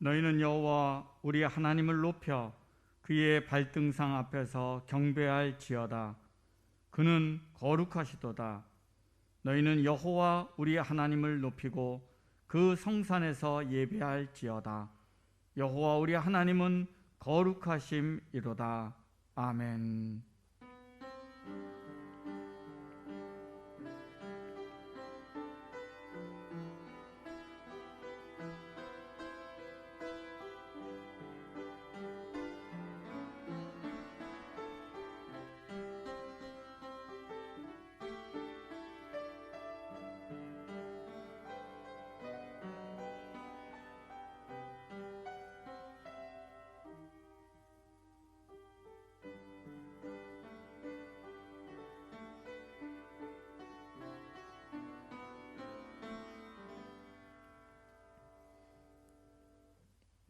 너희는 여호와 우리 하나님을 높여 그의 발등상 앞에서 경배할지어다. 그는 거룩하시도다. 너희는 여호와 우리 하나님을 높이고 그 성산에서 예배할지어다. 여호와 우리 하나님은 거룩하심이로다. 아멘.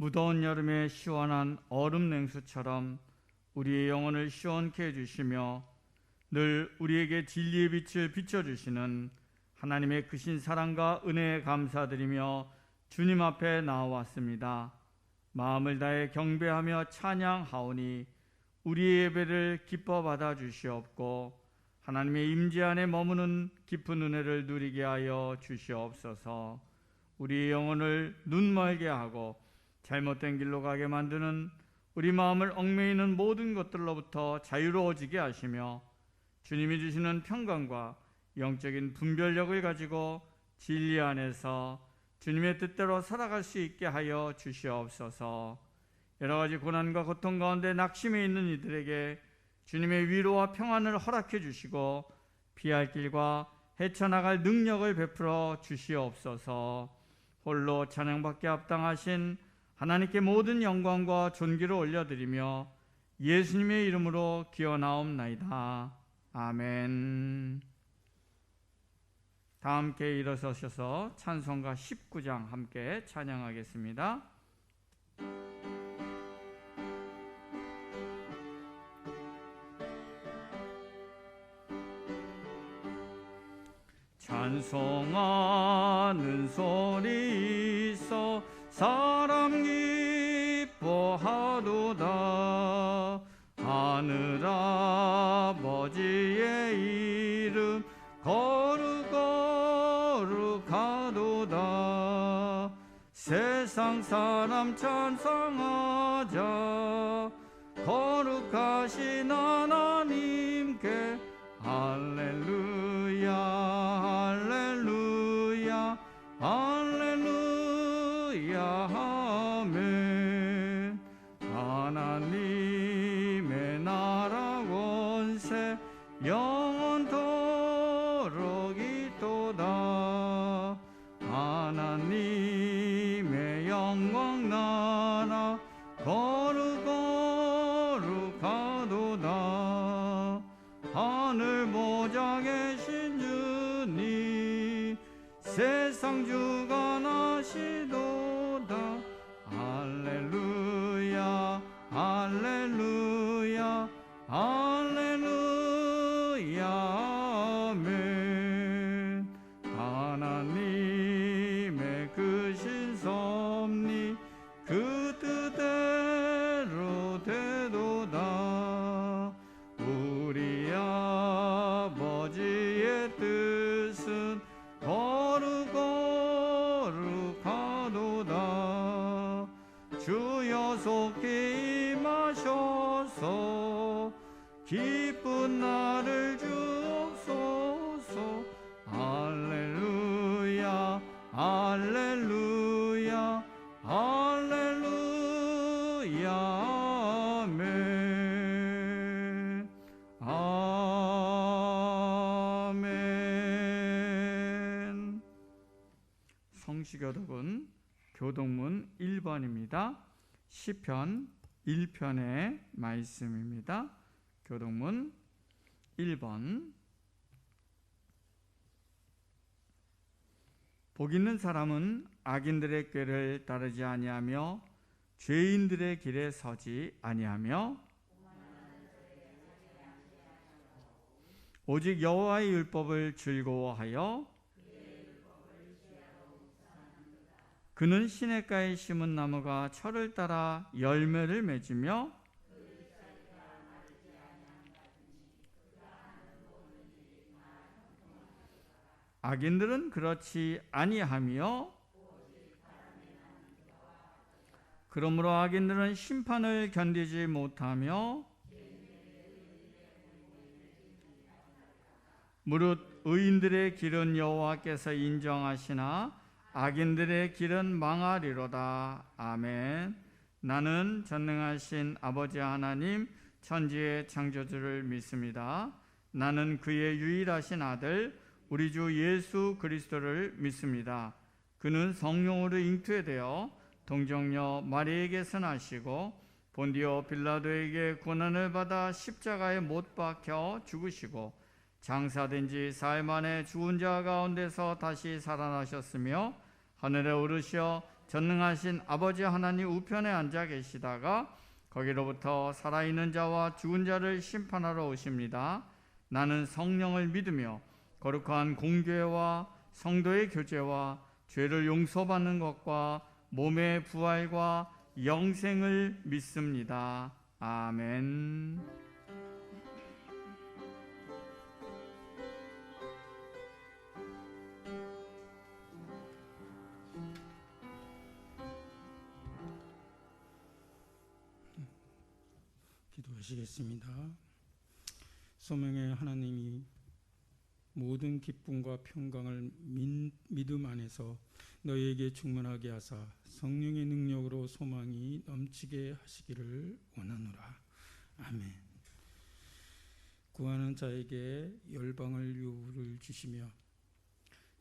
무더운 여름의 시원한 얼음 냉수처럼 우리의 영혼을 시원케 해주시며 늘 우리에게 진리의 빛을 비춰주시는 하나님의 크신 사랑과 은혜에 감사드리며 주님 앞에 나와왔습니다. 마음을 다해 경배하며 찬양하오니 우리의 예배를 기뻐 받아 주시옵고 하나님의 임재 안에 머무는 깊은 은혜를 누리게 하여 주시옵소서. 우리의 영혼을 눈멀게 하고 잘못된 길로 가게 만드는 우리 마음을 얽매이는 모든 것들로부터 자유로워지게 하시며 주님이 주시는 평강과 영적인 분별력을 가지고 진리 안에서 주님의 뜻대로 살아갈 수 있게 하여 주시옵소서. 여러 가지 고난과 고통 가운데 낙심해 있는 이들에게 주님의 위로와 평안을 허락해 주시고 피할 길과 헤쳐나갈 능력을 베풀어 주시옵소서. 홀로 찬양받게 합당하신 하나님께 모든 영광과 존귀를 올려드리며 예수님의 이름으로 기원하옵나이다. 아멘. 다 함께 일어서셔서 찬송가 19장 함께 찬양하겠습니다. 찬송하는 소리 있어 사람 기뻐하도다. 하늘 아버지의 이름 거룩하도다. 세상 사람 찬송하자. 거룩하신 하나님께 할렐루야 할렐루야 할렐루야 아멘. 하나님의 나라 권세 영원토록 있도다. 하나님의 영광 나라 거룩하도다. 하늘 보좌 계신 주님 세상 주관하시도다. 할렐루야 할렐루야 할렐루야 아멘. 하나님의 크신 섭리 그 뜻대로 되도다. 우리 아버지의 뜻은 거룩하도다. 주여 속히 임하셔서 기쁜 날을 주옵소서. 할렐루야 할렐루야 할렐루야 아멘. 아멘. 성시교독은 교독문 1번입니다. 시편 1편의 말씀입니다. 교독문 1번. 복 있는 사람은 악인들의 꾀를 따르지 아니하며 죄인들의 길에 서지 아니하며 오직 여호와의 율법을 즐거워하여 그는 시냇가에 심은 나무가 철을 따라 열매를 맺으며 악인들은 그렇지 아니하며 그러므로 악인들은 심판을 견디지 못하며 무릇 의인들의 길은 여호와께서 인정하시나 악인들의 길은 망하리로다. 아멘. 나는 전능하신 아버지 하나님 천지의 창조주를 믿습니다. 나는 그의 유일하신 아들 우리 주 예수 그리스도를 믿습니다. 그는 성령으로 잉태되어 동정녀 마리에게서 나시고 본디오 빌라도에게 고난을 받아 십자가에 못 박혀 죽으시고 장사된 지 사흘 만에 죽은 자 가운데서 다시 살아나셨으며 하늘에 오르시어 전능하신 아버지 하나님 우편에 앉아 계시다가 거기로부터 살아있는 자와 죽은 자를 심판하러 오십니다. 나는 성령을 믿으며 거룩한 공교회와 성도의 교제와 죄를 용서받는 것과 몸의 부활과 영생을 믿습니다. 아멘. 기도하시겠습니다. 소명의 하나님이 모든 기쁨과 평강을 믿음 안에서 너희에게 충만하게 하사 성령의 능력으로 소망이 넘치게 하시기를 원하노라. 아멘. 구하는 자에게 열방을 유를 주시며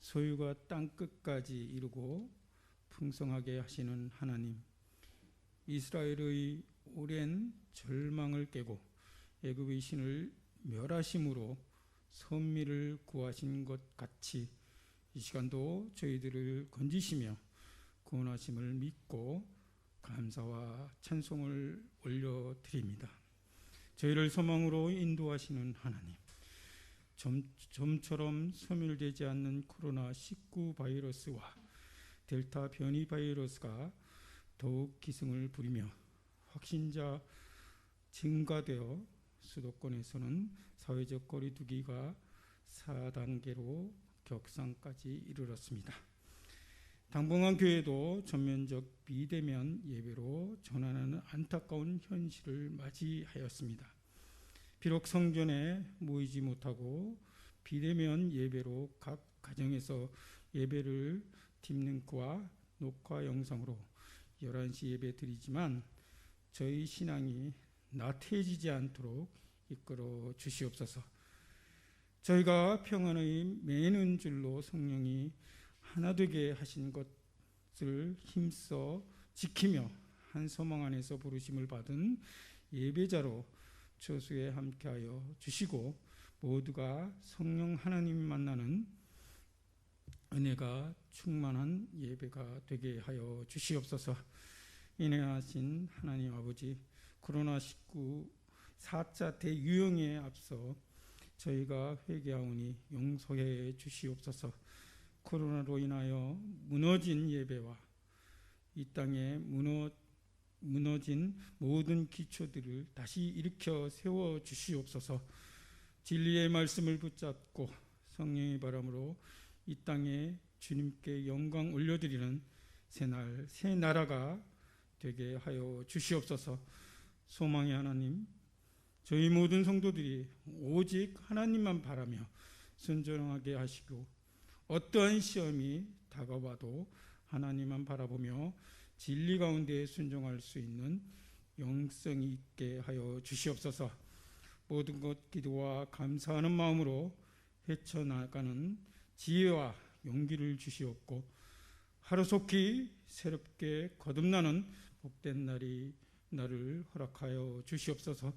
소유가 땅 끝까지 이루고 풍성하게 하시는 하나님, 이스라엘의 오랜 절망을 깨고 애굽의 신을 멸하심으로 선미를 구하신 것 같이 이 시간도 저희들을 건지시며 구원하심을 믿고 감사와 찬송을 올려드립니다. 저희를 소망으로 인도하시는 하나님, 좀처럼 소멸되지 않는 코로나19 바이러스와 델타 변이 바이러스가 더욱 기승을 부리며 확진자 증가되어 수도권에서는 사회적 거리두기가 4단계로 격상까지 이르렀습니다. 당분간 교회도 전면적 비대면 예배로 전환하는 안타까운 현실을 맞이하였습니다. 비록 성전에 모이지 못하고 비대면 예배로 각 가정에서 예배를 팀링크와 녹화 영상으로 11시 예배 드리지만 저희 신앙이 나태해지지 않도록 이끌어 주시옵소서. 저희가 평안의 매는 줄로 성령이 하나 되게 하신 것을 힘써 지키며 한 소망 안에서 부르심을 받은 예배자로 처수에 함께하여 주시고 모두가 성령 하나님 만나는 은혜가 충만한 예배가 되게 하여 주시옵소서. 인내하신 하나님 아버지, 코로나19 4차 대유행에 앞서 저희가 회개하오니 용서해 주시옵소서. 코로나로 인하여 무너진 예배와 이 땅에 무너진 모든 기초들을 다시 일으켜 세워 주시옵소서. 진리의 말씀을 붙잡고 성령의 바람으로 이 땅에 주님께 영광 올려드리는 새날 새 나라가 되게 하여 주시옵소서. 소망의 하나님, 저희 모든 성도들이 오직 하나님만 바라며 순종하게 하시고 어떠한 시험이 다가와도 하나님만 바라보며 진리 가운데 순종할 수 있는 영성이 있게 하여 주시옵소서. 모든 것 기도와 감사하는 마음으로 헤쳐나가는 지혜와 용기를 주시옵고 하루속히 새롭게 거듭나는 복된 날이 나를 허락하여 주시옵소서.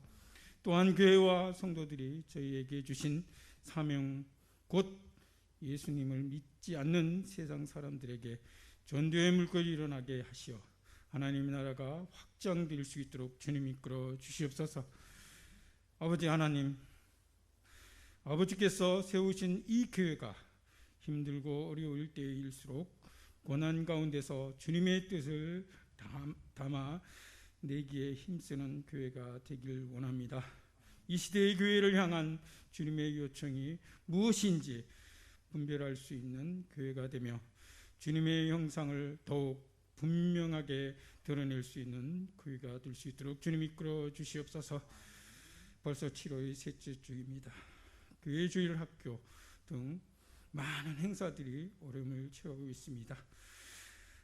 또한 교회와 성도들이 저희에게 주신 사명 곧 예수님을 믿지 않는 세상 사람들에게 전도의 물결이 일어나게 하시어 하나님의 나라가 확장될 수 있도록 주님 이끌어 주시옵소서. 아버지 하나님, 아버지께서 세우신 이 교회가 힘들고 어려울 때일수록 고난 가운데서 주님의 뜻을 담아 내기에 힘쓰는 교회가 되길 원합니다. 이 시대의 교회를 향한 주님의 요청이 무엇인지 분별할 수 있는 교회가 되며 주님의 형상을 더욱 분명하게 드러낼 수 있는 교회가 될 수 있도록 주님 이끌어 주시옵소서. 벌써 7월의 셋째 주입니다. 교회 주일 학교 등 많은 행사들이 어려움을 처하고 있습니다.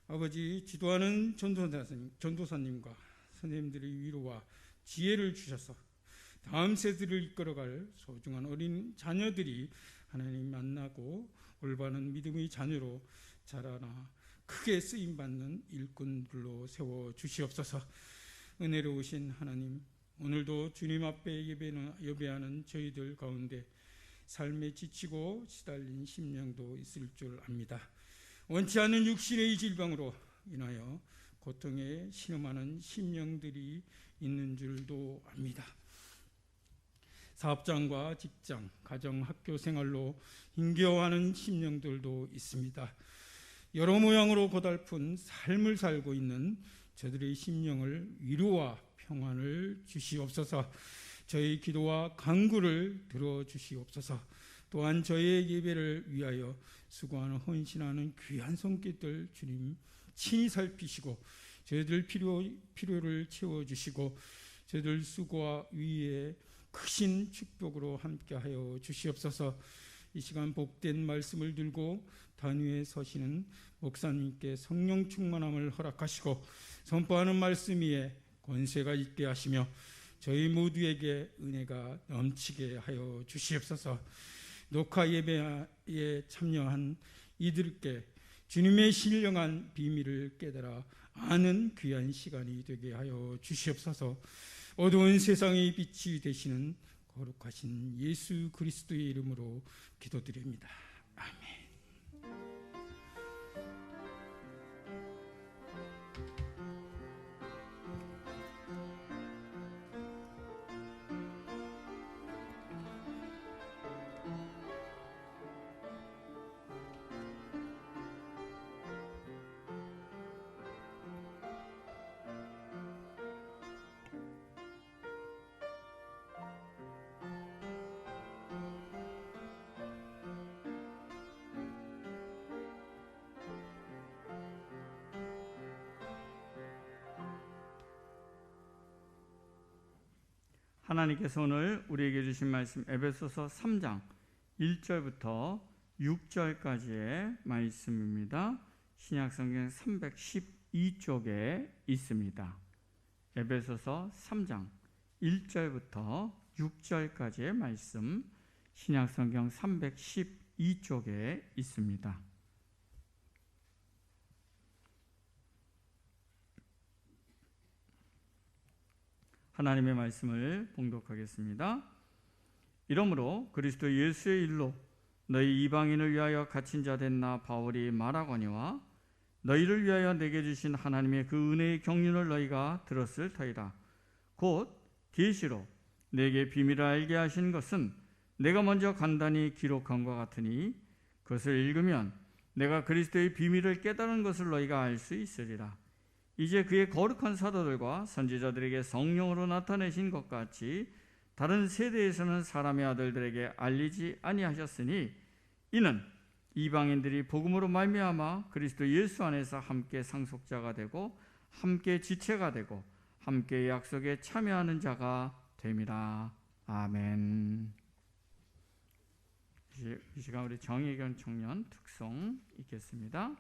아버지, 지도하는 전도사님과 선생님들의 위로와 지혜를 주셔서 다음 세대를 이끌어갈 소중한 어린 자녀들이 하나님 만나고 올바른 믿음의 자녀로 자라나 크게 쓰임받는 일꾼들로 세워주시옵소서. 은혜로우신 하나님, 오늘도 주님 앞에 예배하는 저희들 가운데 삶에 지치고 시달린 심령도 있을 줄 압니다. 원치 않는 육신의 질병으로 인하여 고통에 신음하는 심령들이 있는 줄도 압니다. 사업장과 직장, 가정, 학교 생활로 힘겨워하는 심령들도 있습니다. 여러 모양으로 고달픈 삶을 살고 있는 저들의 심령을 위로와 평안을 주시옵소서. 저희 기도와 간구를 들어주시옵소서. 또한 저희의 예배를 위하여 수고하는 헌신하는 귀한 손길들 주님 친히 살피시고 저희들 필요를 채워주시고 저희들 수고와 위에 크신 축복으로 함께하여 주시옵소서. 이 시간 복된 말씀을 들고 단위에 서시는 목사님께 성령 충만함을 허락하시고 선포하는 말씀 위에 권세가 있게 하시며 저희 모두에게 은혜가 넘치게 하여 주시옵소서. 녹화 예배에 참여한 이들께 주님의 신령한 비밀을 깨달아 아는 귀한 시간이 되게 하여 주시옵소서. 어두운 세상의 빛이 되시는 거룩하신 예수 그리스도의 이름으로 기도드립니다. 아멘. 하나님께서 오늘 우리에게 주신 말씀 에베소서 3장 1절부터 6절까지의 말씀입니다. 신약성경 312쪽에 있습니다. 에베소서 3장 1절부터 6절까지의 말씀, 신약성경 312쪽에 있습니다. 하나님의 말씀을 봉독하겠습니다. 이러므로 그리스도 예수의 일로 너희 이방인을 위하여 갇힌 자 된 나 바울이 말하거니와 너희를 위하여 내게 주신 하나님의 그 은혜의 경륜을 너희가 들었을 터이다. 곧 계시로 내게 비밀을 알게 하신 것은 내가 먼저 간단히 기록한 것 같으니 그것을 읽으면 내가 그리스도의 비밀을 깨달은 것을 너희가 알 수 있으리라. 이제 그의 거룩한 사도들과 선지자들에게 성령으로 나타내신 것 같이 다른 세대에서는 사람의 아들들에게 알리지 아니하셨으니 이는 이방인들이 복음으로 말미암아 그리스도 예수 안에서 함께 상속자가 되고 함께 지체가 되고 함께 약속에 참여하는 자가 됨이라. 아멘. 이 시간 우리 정의견 청년 특송 읽겠습니다.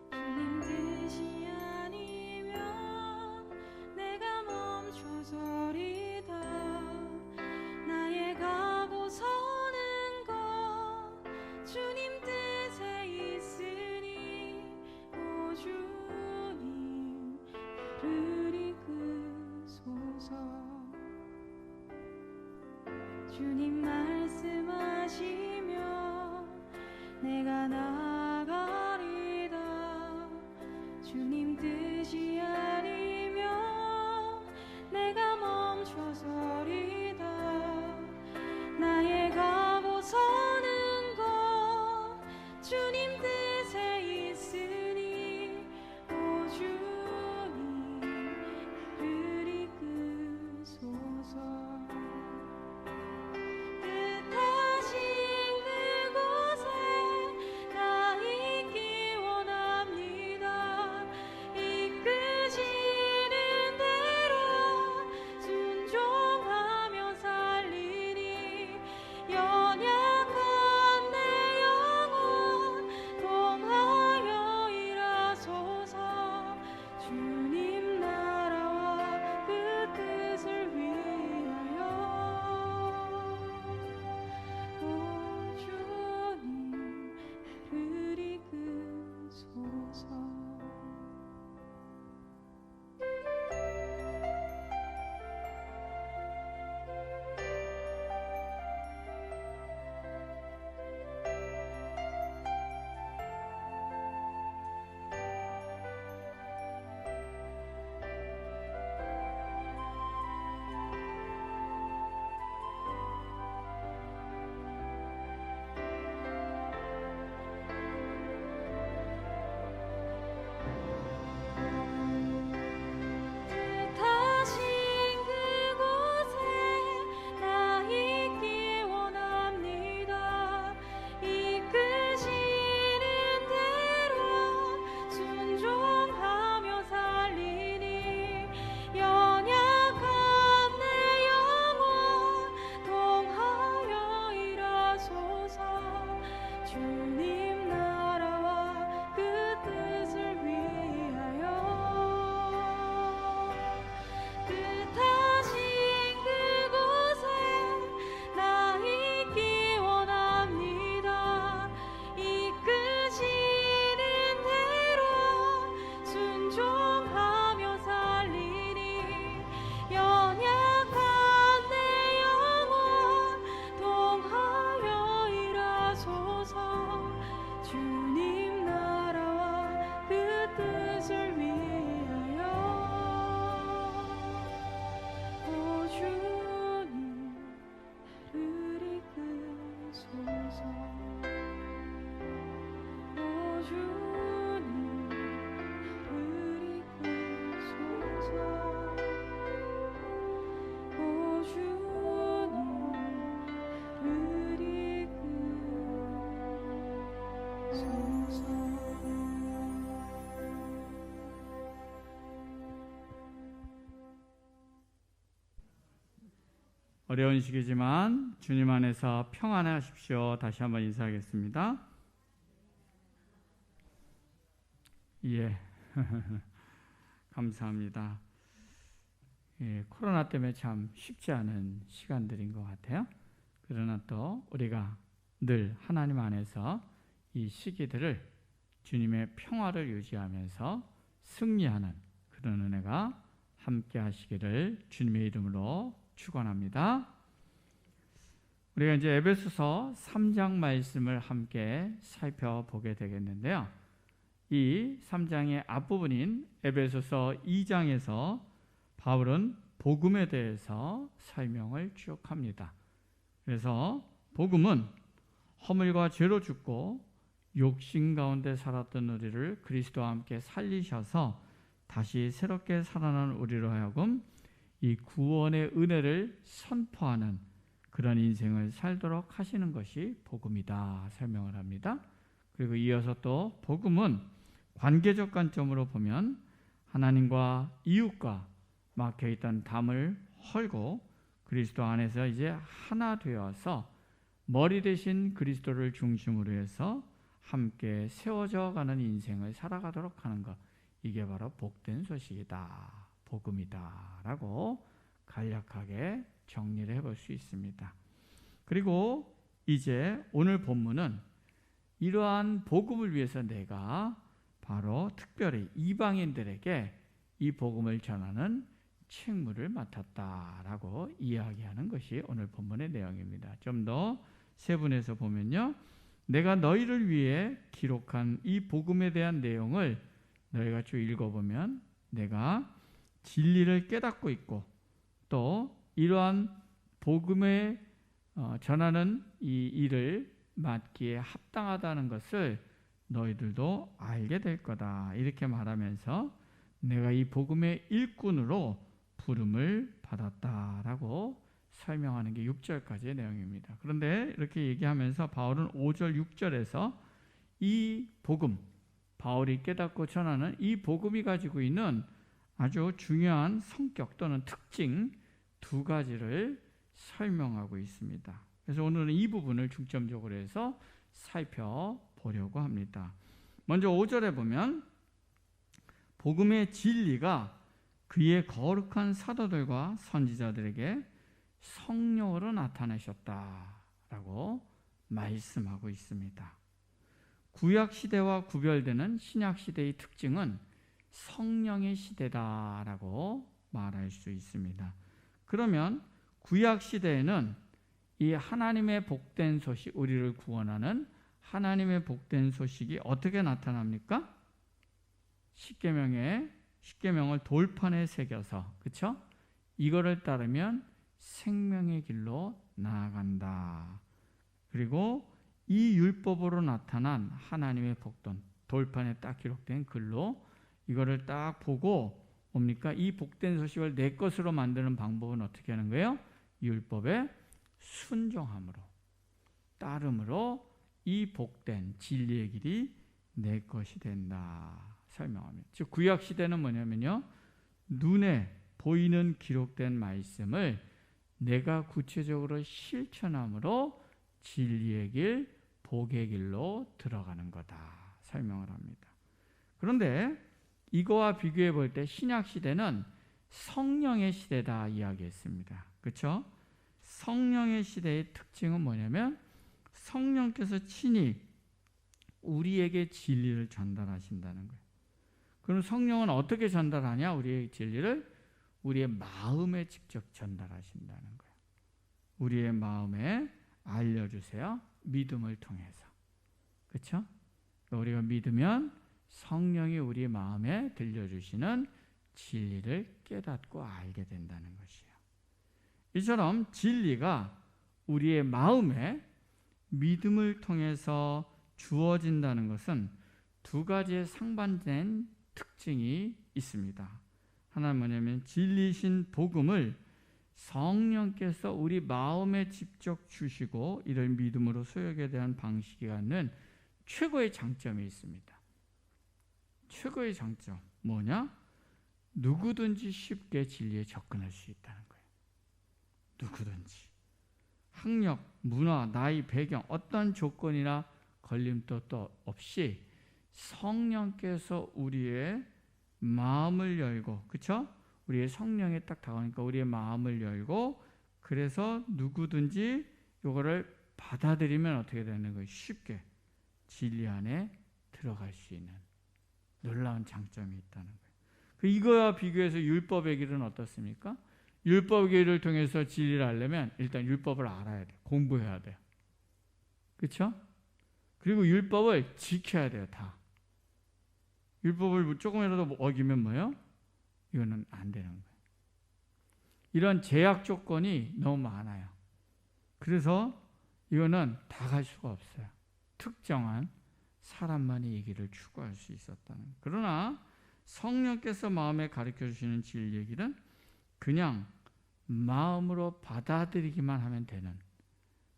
주님 뜻이 아니면 내가 멈춰서 주님 말씀하시며 내가 나가리다. 주님 뜻이 아니면 내가 멈춰서리다. 나의 가고 서는 것 주님 뜻에 있으니 오 주님 나를 이끄소서. 뜻하신 그곳에 나 있기 원합니다. 이끄시는 대로 순종하며 살리니 연약한 내 영혼 통하여 일하소서. 주님 나라와 그 뜻을 위하여 오 주님 나를 이끄소서. 뜻하신 그곳에 나 있기 원합니다. 이끄시는 대로 순종하며 살리니 연약한 내 영혼 통하여 일하소서. 주님 나라와 그 뜻을 위하여 뜻하신 그곳에 나 있기 원합니다. 이끄시는 대로 순종하며 살리니 연약한 내 영혼 통하여 일하소서. 주님 나라와 그 뜻을 위하여 오 주님 나를 이끄소서. 오 주님 나를 이끄소서. 오 주님 나를 이끄소서. 어려운 시기지만 주님 안에서 평안하십시오. 다시 한번 인사하겠습니다. 예, 감사합니다. 예, 코로나 때문에 참 쉽지 않은 시간들인 것 같아요. 그러나 또 우리가 늘 하나님 안에서 이 시기들을 주님의 평화를 유지하면서 승리하는 그런 은혜가 함께 하시기를 주님의 이름으로 축원합니다. 우리가 이제 에베소서 3장 말씀을 함께 살펴보게 되겠는데요. 이 3장의 앞부분인 에베소서 2장에서 바울은 복음에 대해서 설명을 쭉 합니다. 그래서 복음은 허물과 죄로 죽고 욕심 가운데 살았던 우리를 그리스도와 함께 살리셔서 다시 새롭게 살아난 우리로 하여금 이 구원의 은혜를 선포하는 그런 인생을 살도록 하시는 것이 복음이다 설명을 합니다. 그리고 이어서 또 복음은 관계적 관점으로 보면 하나님과 이웃과 막혀있던 담을 헐고 그리스도 안에서 이제 하나 되어서 머리 대신 그리스도를 중심으로 해서 함께 세워져 가는 인생을 살아가도록 하는 것, 이게 바로 복된 소식이다, 복음이다 라고 간략하게 정리를 해볼 수 있습니다. 그리고 이제 오늘 본문은 이러한 복음을 위해서 내가 바로 특별히 이방인들에게 이 복음을 전하는 책무를 맡았다라고 이야기하는 것이 오늘 본문의 내용입니다. 좀 더 세분해서 보면요. 내가 너희를 위해 기록한 이 복음에 대한 내용을 너희가 쭉 읽어보면 내가 진리를 깨닫고 있고 또 이러한 복음에 전하는 이 일을 맡기에 합당하다는 것을 너희들도 알게 될 거다. 이렇게 말하면서 내가 이 복음의 일꾼으로 부름을 받았다라고 설명하는 게 6절까지의 내용입니다. 그런데 이렇게 얘기하면서 바울은 5절, 6절에서 이 복음, 바울이 깨닫고 전하는 이 복음이 가지고 있는 아주 중요한 성격 또는 특징 두 가지를 설명하고 있습니다. 그래서 오늘은 이 부분을 중점적으로 해서 살펴보려고 합니다. 먼저 5절에 보면 복음의 진리가 그의 거룩한 사도들과 선지자들에게 성령으로 나타나셨다라고 말씀하고 있습니다. 구약 시대와 구별되는 신약 시대의 특징은 성령의 시대다라고 말할 수 있습니다. 그러면 구약 시대에는 이 하나님의 복된 소식, 우리를 구원하는 하나님의 복된 소식이 어떻게 나타납니까? 십계명을 돌판에 새겨서, 그렇죠? 이거를 따르면 생명의 길로 나아간다. 그리고 이 율법으로 나타난 하나님의 복된 돌판에 딱 기록된 글로 이거를 딱 보고 뭡니까? 이 복된 소식을 내 것으로 만드는 방법은 어떻게 하는 거예요? 율법에 순종함으로, 따름으로 이 복된 진리의 길이 내 것이 된다 설명합니다. 즉 구약 시대는 뭐냐면요, 눈에 보이는 기록된 말씀을 내가 구체적으로 실천함으로 진리의 길, 복의 길로 들어가는 거다 설명을 합니다. 그런데 이거와 비교해 볼 때 신약 시대는 성령의 시대다 이야기했습니다. 그렇죠? 성령의 시대의 특징은 뭐냐면 성령께서 친히 우리에게 진리를 전달하신다는 거예요. 그럼 성령은 어떻게 전달하냐? 우리의 진리를 우리의 마음에 직접 전달하신다는 거예요. 우리의 마음에 알려주세요. 믿음을 통해서. 그렇죠? 우리가 믿으면 성령이 우리 마음에 들려주시는 진리를 깨닫고 알게 된다는 것이에요. 이처럼 진리가 우리의 마음에 믿음을 통해서 주어진다는 것은 두 가지의 상반된 특징이 있습니다. 하나는 뭐냐면 진리신 복음을 성령께서 우리 마음에 직접 주시고 이를 믿음으로 소유하게 대한 방식이 갖는 최고의 장점이 있습니다. 최고의 장점 뭐냐? 누구든지 쉽게 진리에 접근할 수 있다는 거예요. 누구든지. 학력, 문화, 나이, 배경 어떤 조건이나 걸림돌도 없이 성령께서 우리의 마음을 열고, 그렇죠? 우리의 성령에 딱 다가오니까 우리의 마음을 열고, 그래서 누구든지 이거를 받아들이면 어떻게 되는 거예요? 쉽게 진리 안에 들어갈 수 있는 놀라운 장점이 있다는 거예요. 이거와 비교해서 율법의 길은 어떻습니까? 율법의 길을 통해서 진리를 알려면 일단 율법을 알아야 돼요. 공부해야 돼요. 그렇죠? 그리고 율법을 지켜야 돼요. 다. 율법을 조금이라도 어기면 뭐예요? 이거는 안 되는 거예요. 이런 제약 조건이 너무 많아요. 그래서 이거는 다 갈 수가 없어요. 특정한 사람만이 이 길을 추구할 수 있었다는 거예요. 그러나 성령께서 마음에 가르쳐 주시는 진리의 길은 그냥 마음으로 받아들이기만 하면 되는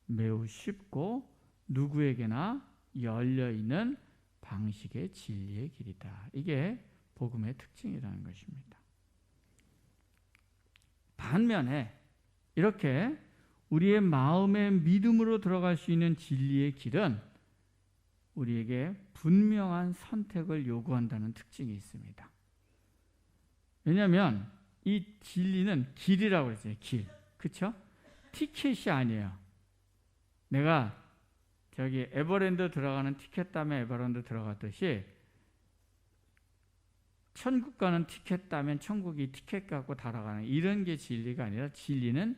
매우 쉽고 누구에게나 열려있는 방식의 진리의 길이다. 이게 복음의 특징이라는 것입니다. 반면에 이렇게 우리의 마음의 믿음으로 들어갈 수 있는 진리의 길은 우리에게 분명한 선택을 요구한다는 특징이 있습니다. 왜냐하면 이 진리는 길이라고 그랬어요. 길. 그렇죠? 티켓이 아니에요. 내가 저기 에버랜드 들어가는 티켓 때문에 에버랜드 들어갔듯이 천국 가는 티켓 따면 천국이 티켓 갖고 달아가는 이런 게 진리가 아니라 진리는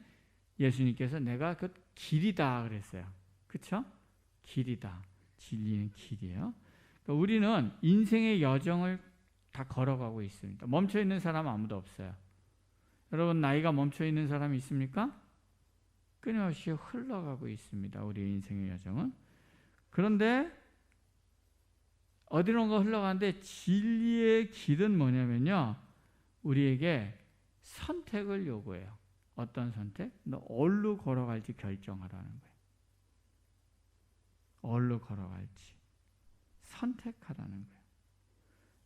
예수님께서 내가 그 길이다 그랬어요. 그렇죠? 길이다. 진리는 길이에요. 그러니까 우리는 인생의 여정을 다 걸어가고 있습니다. 멈춰 있는 사람 아무도 없어요. 여러분 나이가 멈춰 있는 사람이 있습니까? 끊임없이 흘러가고 있습니다. 우리의 인생의 여정은. 그런데 어디론가 흘러가는데 진리의 길은 뭐냐면요. 우리에게 선택을 요구해요. 어떤 선택? 너 어디로 걸어갈지 결정하라는 거예요. 어디로 걸어갈지 선택하라는 거예요.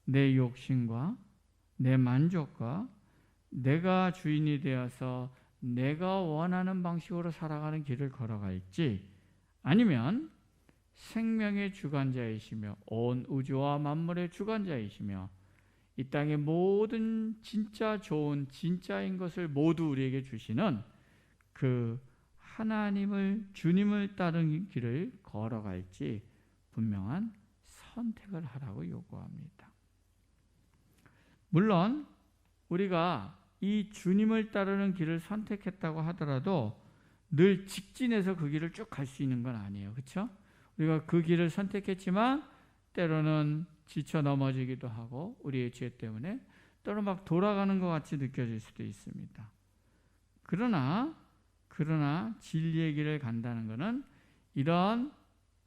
내 욕심과 내 만족과 내가 주인이 되어서 내가 원하는 방식으로 살아가는 길을 걸어갈지 아니면 생명의 주관자이시며 온 우주와 만물의 주관자이시며 이 땅의 모든 진짜 좋은 진짜인 것을 모두 우리에게 주시는 그 하나님을 주님을 따르는 길을 걸어갈지 분명한 선택을 하라고 요구합니다. 물론 우리가 이 주님을 따르는 길을 선택했다고 하더라도 늘 직진해서 그 길을 쭉 갈 수 있는 건 아니에요. 그렇죠? 우리가 그 길을 선택했지만 때로는 지쳐 넘어지기도 하고 우리의 죄 때문에 때로는 막 돌아가는 것 같이 느껴질 수도 있습니다. 그러나 진리의 길을 간다는 것은 이런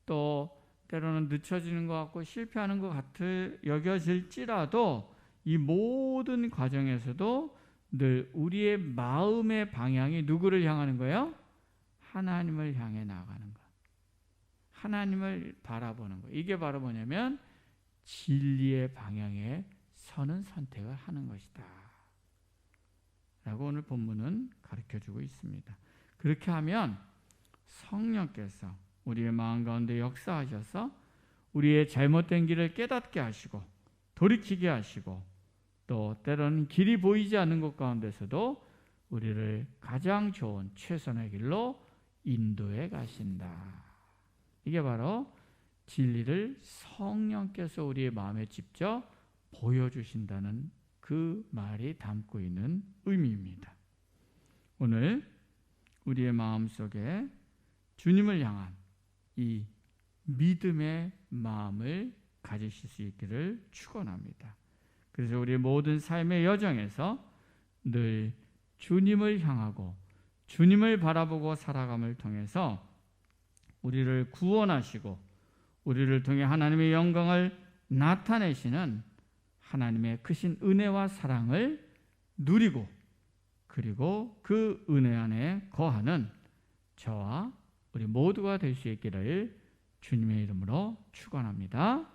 또 때로는 늦춰지는 것 같고 실패하는 것 같을 여겨질지라도 이 모든 과정에서도 늘 우리의 마음의 방향이 누구를 향하는 거예요? 하나님을 향해 나가는 것. 하나님을 바라보는 것. 이게 바로 뭐냐면 진리의 방향에 서는 선택을 하는 것이다. 라고 오늘 본문은 가르쳐주고 있습니다. 그렇게 하면 성령께서 우리의 마음 가운데 역사하셔서 우리의 잘못된 길을 깨닫게 하시고 돌이키게 하시고 또 때로는 길이 보이지 않는 것 가운데서도 우리를 가장 좋은 최선의 길로 인도해 가신다. 이게 바로 진리를 성령께서 우리의 마음에 직접 보여주신다는 그 말이 담고 있는 의미입니다. 오늘 우리의 마음속에 주님을 향한 이 믿음의 마음을 가지실 수 있기를 축원합니다. 그래서 우리 모든 삶의 여정에서 늘 주님을 향하고 주님을 바라보고 살아감을 통해서 우리를 구원하시고 우리를 통해 하나님의 영광을 나타내시는 하나님의 크신 은혜와 사랑을 누리고 그리고 그 은혜 안에 거하는 저와 우리 모두가 될 수 있기를 주님의 이름으로 축원합니다.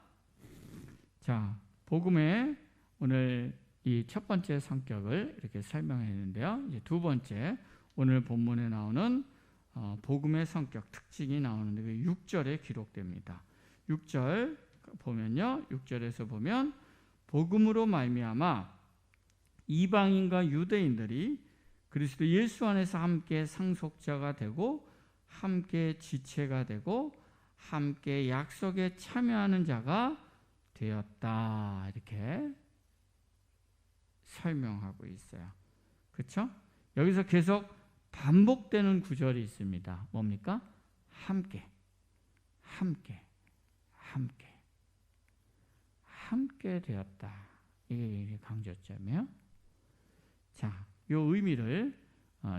자, 복음의 오늘 이 첫 번째 성격을 이렇게 설명했는데요. 이제 두 번째 오늘 본문에 나오는 복음의 성격 특징이 나오는데 그 6절에 기록됩니다. 6절 보면요. 6절에서 보면 복음으로 말미암아 이방인과 유대인들이 그리스도 예수 안에서 함께 상속자가 되고 함께 지체가 되고 함께 약속에 참여하는 자가 되었다. 이렇게 설명하고 있어요. 그렇죠? 여기서 계속 반복되는 구절이 있습니다. 뭡니까? 함께, 함께, 함께, 함께 되었다. 이게 강조점이에요. 자, 이 의미를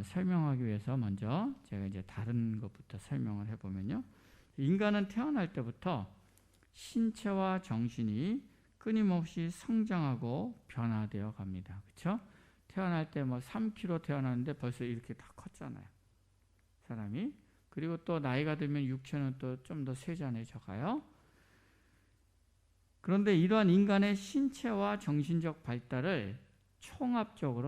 설명하기 위해서 먼저 제가 이제 다른 것부터 설명을 해보면요. 인간은 태어날 때부터 신체와 정신이 끊임없이 성장하고 변화되어 갑니다. 그렇죠? 태어날 때 뭐 3kg 태어났는데 벌써 이렇게 다 컸잖아요. 사람이. 그리고 또 나이가 들면 육체는 또 좀 더 쇠잔해져 가요. 그런데 이러한 인간의 신체와 정신적 발달을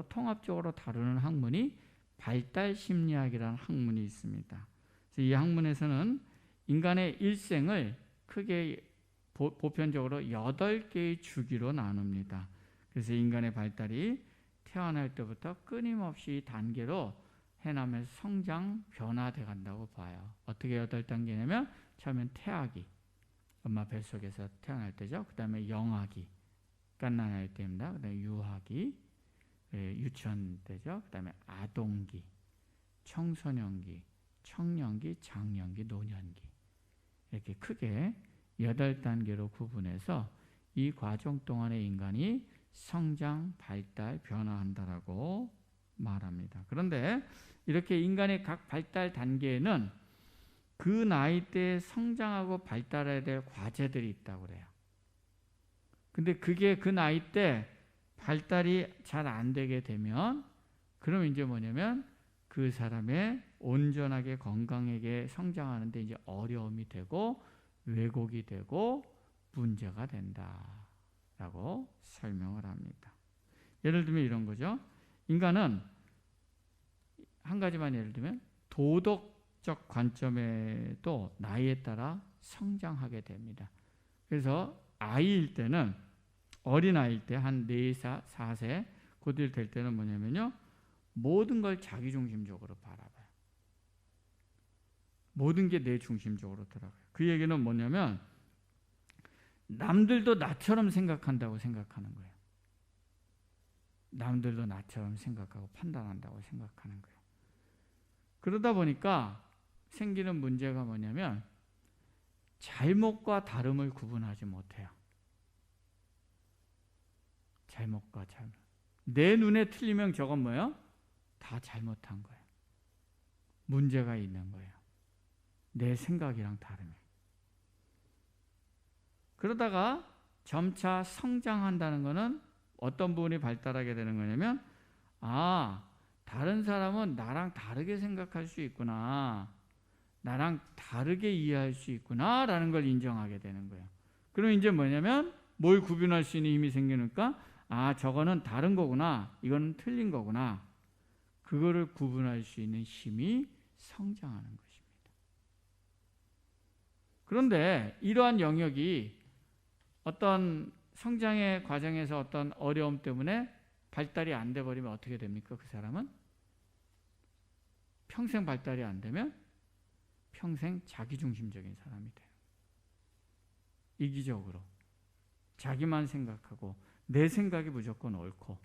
통합적으로 다루는 학문이 발달 심리학이라는 학문이 있습니다. 그래서 이 학문에서는 인간의 일생을 크게 보편적으로 8개의 주기로 나눕니다. 그래서 인간의 발달이 태어날 때부터 끊임없이 단계로 해나면서 성장, 변화돼 간다고 봐요. 어떻게 8단계냐면 처음엔 태아기, 엄마 뱃속에서 태어날 때죠. 그 다음에 영아기, 갓난아이 때입니다. 그다음에 유아기, 유치원 때죠. 그다음에 아동기, 청소년기, 청년기, 장년기, 노년기 이렇게 크게 8단계로 구분해서 이 과정 동안에 인간이 성장, 발달, 변화한다라고 말합니다. 그런데 이렇게 인간의 각 발달 단계에는 그 나이 때 성장하고 발달해야 될 과제들이 있다고 그래요. 근데 그게 그 나이 때 발달이 잘 안 되게 되면 그럼 이제 뭐냐면 그 사람의 온전하게 건강하게 성장하는데 이제 어려움이 되고 왜곡이 되고 문제가 된다라고 설명을 합니다. 예를 들면 이런 거죠. 인간은 한 가지만 예를 들면 도덕적 관점에도 나이에 따라 성장하게 됩니다. 그래서 아이일 때는 어린아이일 때 한 4살, 4세 그들 될 때는 뭐냐면요. 모든 걸 자기중심적으로 바라봐요. 모든 게 내 중심적으로 들어가요. 그 얘기는 뭐냐면 남들도 나처럼 생각한다고 생각하는 거예요. 남들도 나처럼 생각하고 판단한다고 생각하는 거예요. 그러다 보니까 생기는 문제가 뭐냐면 잘못과 다름을 구분하지 못해요. 잘못과 잘못. 내 눈에 틀리면 저건 뭐예요? 다 잘못한 거예요. 문제가 있는 거예요. 내 생각이랑 다르면. 그러다가 점차 성장한다는 것은 어떤 부분이 발달하게 되는 거냐면 다른 사람은 나랑 다르게 생각할 수 있구나. 나랑 다르게 이해할 수 있구나 라는 걸 인정하게 되는 거예요. 그럼 이제 뭐냐면 뭘 구분할 수 있는 힘이 생기니까 저거는 다른 거구나. 이거는 틀린 거구나. 그거를 구분할 수 있는 힘이 성장하는 것입니다. 그런데 이러한 영역이 어떤 성장의 과정에서 어떤 어려움 때문에 발달이 안 돼 버리면 어떻게 됩니까? 그 사람은 평생 발달이 안 되면 평생 자기중심적인 사람이 돼요. 이기적으로 자기만 생각하고 내 생각이 무조건 옳고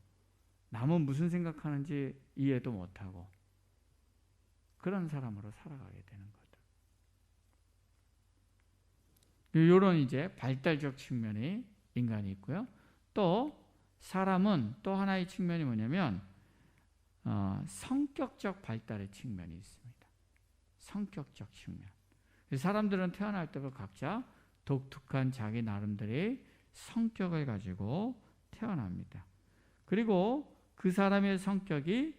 남은 무슨 생각하는지 이해도 못하고 그런 사람으로 살아가게 되는 거죠. 이런 이제 발달적 측면의 인간이 있고요. 또 사람은 또 하나의 측면이 뭐냐면 성격적 발달의 측면이 있습니다. 성격적 측면. 사람들은 태어날 때부터 각자 독특한 자기 나름대로의 성격을 가지고 태어납니다. 그리고 그 사람의 성격이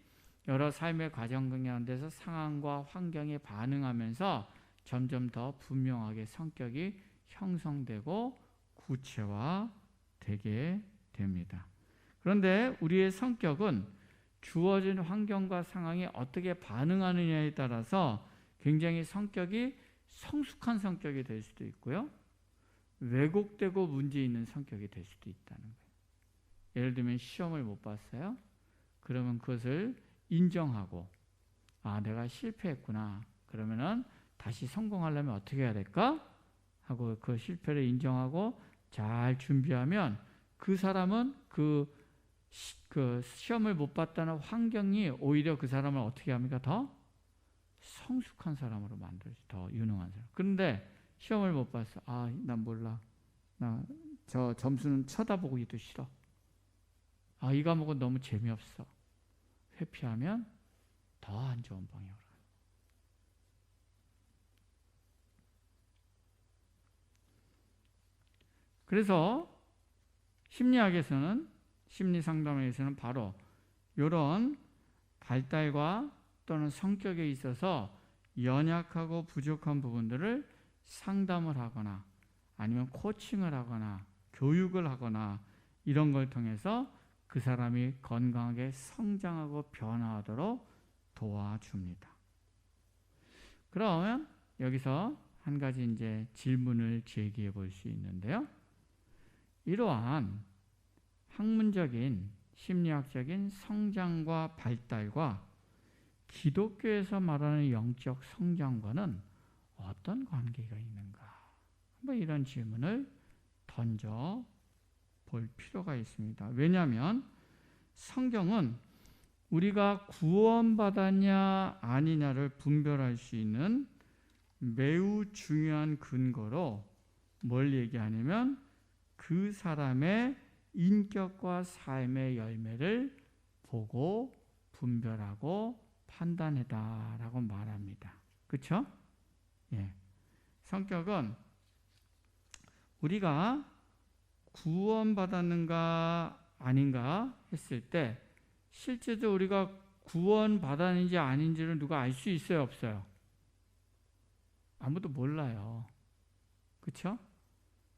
여러 삶의 과정 가운데서 상황과 환경에 반응하면서 점점 더 분명하게 성격이 형성되고 구체화되게 됩니다. 그런데 우리의 성격은 주어진 환경과 상황에 어떻게 반응하느냐에 따라서 굉장히 성격이 성숙한 성격이 될 수도 있고요. 왜곡되고 문제 있는 성격이 될 수도 있다는 거예요. 예를 들면 시험을 못 봤어요. 그러면 그것을 인정하고 내가 실패했구나. 그러면은 다시 성공하려면 어떻게 해야 될까? 하고 그 실패를 인정하고 잘 준비하면 그 사람은 그 시험을 못 봤다는 환경이 오히려 그 사람을 어떻게 합니까? 더 성숙한 사람으로 만들죠. 더 유능한 사람. 그런데 시험을 못 봤어. 난 몰라. 나 저 점수는 쳐다보기도 싫어. 이 과목은 너무 재미없어. 회피하면 더 안 좋은 방향으로 가요. 그래서 심리학에서는 심리상담에서는 바로 이런 발달과 또는 성격에 있어서 연약하고 부족한 부분들을 상담을 하거나 아니면 코칭을 하거나 교육을 하거나 이런 걸 통해서 그 사람이 건강하게 성장하고 변화하도록 도와줍니다. 그러면 여기서 한 가지 이제 질문을 제기해 볼 수 있는데요. 이러한 학문적인 심리학적인 성장과 발달과 기독교에서 말하는 영적 성장과는 어떤 관계가 있는가? 이런 질문을 던져 볼 필요가 있습니다. 왜냐하면 성경은 우리가 구원받았냐 아니냐를 분별할 수 있는 매우 중요한 근거로 뭘 얘기하냐면 그 사람의 인격과 삶의 열매를 보고 분별하고 판단해다라고 말합니다. 그렇죠? 예. 성격은 우리가 구원받았는가 아닌가 했을 때 실제로 우리가 구원받았는지 아닌지를 누가 알 수 있어요, 없어요? 아무도 몰라요. 그렇죠?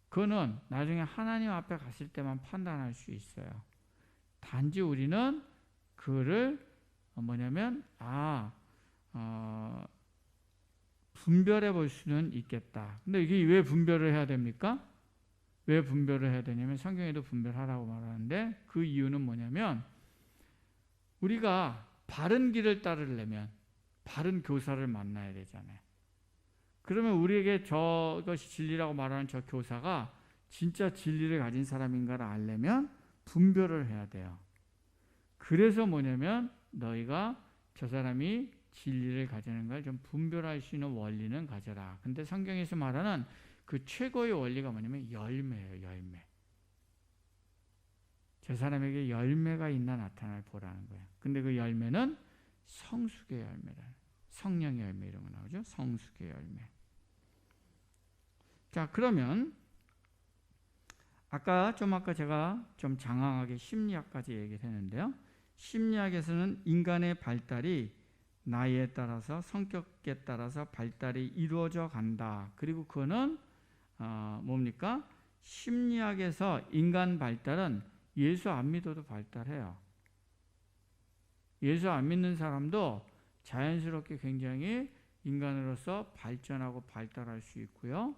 그거는 나중에 하나님 앞에 갔을 때만 판단할 수 있어요. 단지 우리는 그거를 뭐냐면 분별해 볼 수는 있겠다. 근데 이게 왜 분별을 해야 됩니까? 왜 분별을 해야 되냐면 성경에도 분별하라고 말하는데 그 이유는 뭐냐면 우리가 바른 길을 따르려면 바른 교사를 만나야 되잖아요. 그러면 우리에게 저것이 진리라고 말하는 저 교사가 진짜 진리를 가진 사람인가를 알려면 분별을 해야 돼요. 그래서 뭐냐면 너희가 저 사람이 진리를 가지는 걸 좀 분별할 수 있는 원리는 가져라. 근데 성경에서 말하는 그 최고의 원리가 뭐냐면 열매예요. 열매. 저 사람에게 열매가 있나 나타날 보라는 거예요. 근데 그 열매는 성숙의 열매라. 성령의 열매 이런 거 나오죠. 성숙의 열매. 자, 그러면 아까 제가 좀 장황하게 심리학까지 얘기를 했는데요. 심리학에서는 인간의 발달이 나이에 따라서 성격에 따라서 발달이 이루어져 간다. 그리고 그거는 뭡니까? 심리학에서 인간 발달은 예수 안 믿어도 발달해요. 예수 안 믿는 사람도 자연스럽게 굉장히 인간으로서 발전하고 발달할 수 있고요.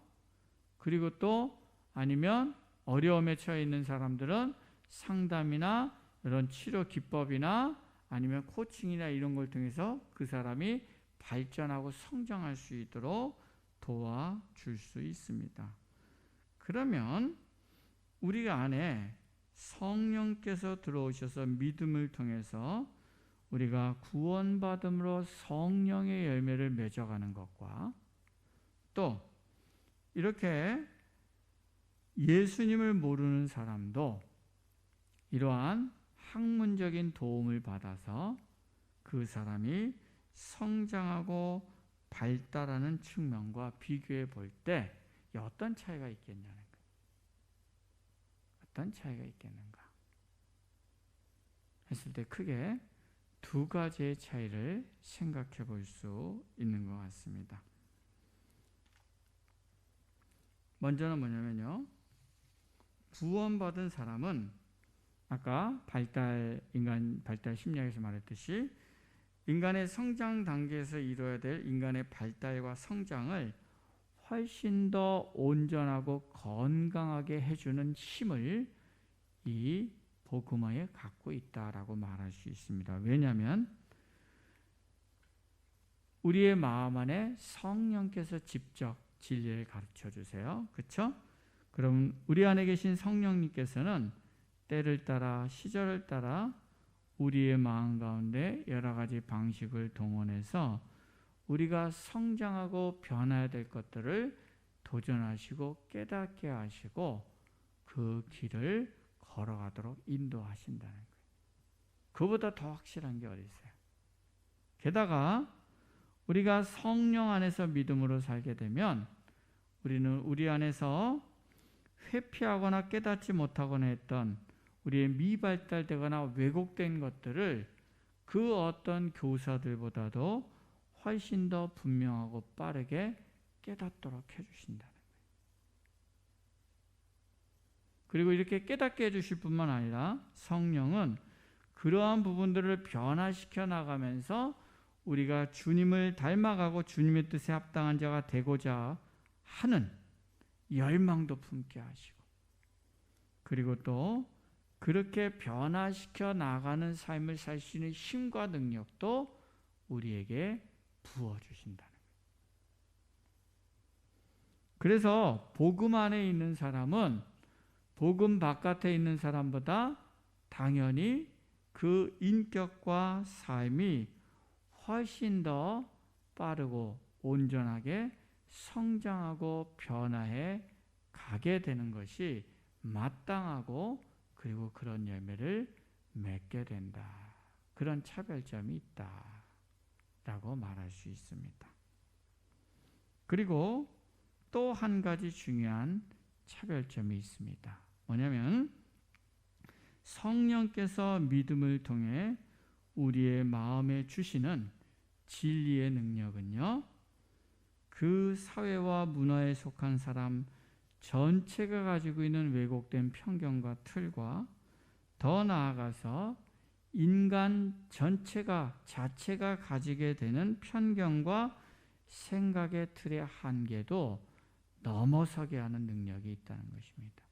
그리고 또 아니면 어려움에 처해 있는 사람들은 상담이나 이런 치료 기법이나 아니면 코칭이나 이런 걸 통해서 그 사람이 발전하고 성장할 수 있도록 도와줄 수 있습니다. 그러면 우리 안에 성령께서 들어오셔서 믿음을 통해서 우리가 구원받음으로 성령의 열매를 맺어가는 것과 또 이렇게 예수님을 모르는 사람도 이러한 학문적인 도움을 받아서 그 사람이 성장하고 발달하는 측면과 비교해 볼 때 어떤 차이가 있겠냐는 거예요. 어떤 차이가 있겠는가 했을 때 크게 두 가지의 차이를 생각해 볼 수 있는 것 같습니다. 먼저는 뭐냐면요. 구원받은 사람은 아까 인간 발달 심리학에서 말했듯이 인간의 성장 단계에서 이루어야 될 인간의 발달과 성장을 훨씬 더 온전하고 건강하게 해주는 힘을 이 복음화에 갖고 있다라고 말할 수 있습니다. 왜냐하면 우리의 마음 안에 성령께서 직접 진리를 가르쳐 주세요. 그렇죠? 그럼 우리 안에 계신 성령님께서는 때를 따라 시절을 따라 우리의 마음 가운데 여러 가지 방식을 동원해서 우리가 성장하고 변화해야 될 것들을 도전하시고 깨닫게 하시고 그 길을 걸어가도록 인도하신다는 거예요. 그보다 더 확실한 게 어디 있어요? 게다가 우리가 성령 안에서 믿음으로 살게 되면 우리는 우리 안에서 회피하거나 깨닫지 못하거나 했던 우리의 미발달되거나 왜곡된 것들을 그 어떤 교사들보다도 훨씬 더 분명하고 빠르게 깨닫도록 해주신다는 거예요. 그리고 이렇게 깨닫게 해주실 뿐만 아니라 성령은 그러한 부분들을 변화시켜 나가면서 우리가 주님을 닮아가고 주님의 뜻에 합당한 자가 되고자 하는 열망도 품게 하시고 그리고 또 그렇게 변화시켜 나가는 삶을 살 수 있는 힘과 능력도 우리에게 부어주신다는 거예요. 그래서 복음 안에 있는 사람은 복음 바깥에 있는 사람보다 당연히 그 인격과 삶이 훨씬 더 빠르고 온전하게 성장하고 변화해 가게 되는 것이 마땅하고 그리고 그런 열매를 맺게 된다. 그런 차별점이 있다라고 말할 수 있습니다. 그리고 또 한 가지 중요한 차별점이 있습니다. 뭐냐면 성령께서 믿음을 통해 우리의 마음에 주시는 진리의 능력은요, 그 사회와 문화에 속한 사람 전체가 가지고 있는 왜곡된 편견과 틀과 더 나아가서 인간 자체가 가지게 되는 편견과 생각의 틀의 한계도 넘어서게 하는 능력이 있다는 것입니다.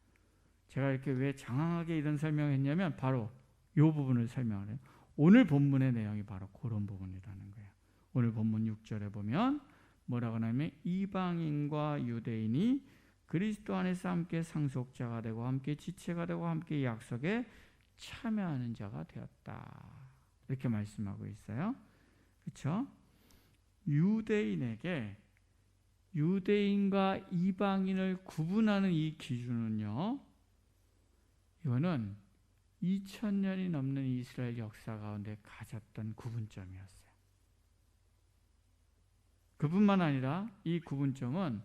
제가 이렇게 왜 장황하게 이런 설명을 했냐면 바로 이 부분을 설명을 해요. 오늘 본문의 내용이 바로 그런 부분이라는 거예요. 오늘 본문 6절에 보면 뭐라고 하냐면 이방인과 유대인이 그리스도 안에서 함께 상속자가 되고 함께 지체가 되고 함께 약속에 참여하는 자가 되었다. 이렇게 말씀하고 있어요. 그렇죠? 유대인과 이방인을 구분하는 이 기준은요, 이거는 2000년이 넘는 이스라엘 역사 가운데 가졌던 구분점이었어요. 그뿐만 아니라 이 구분점은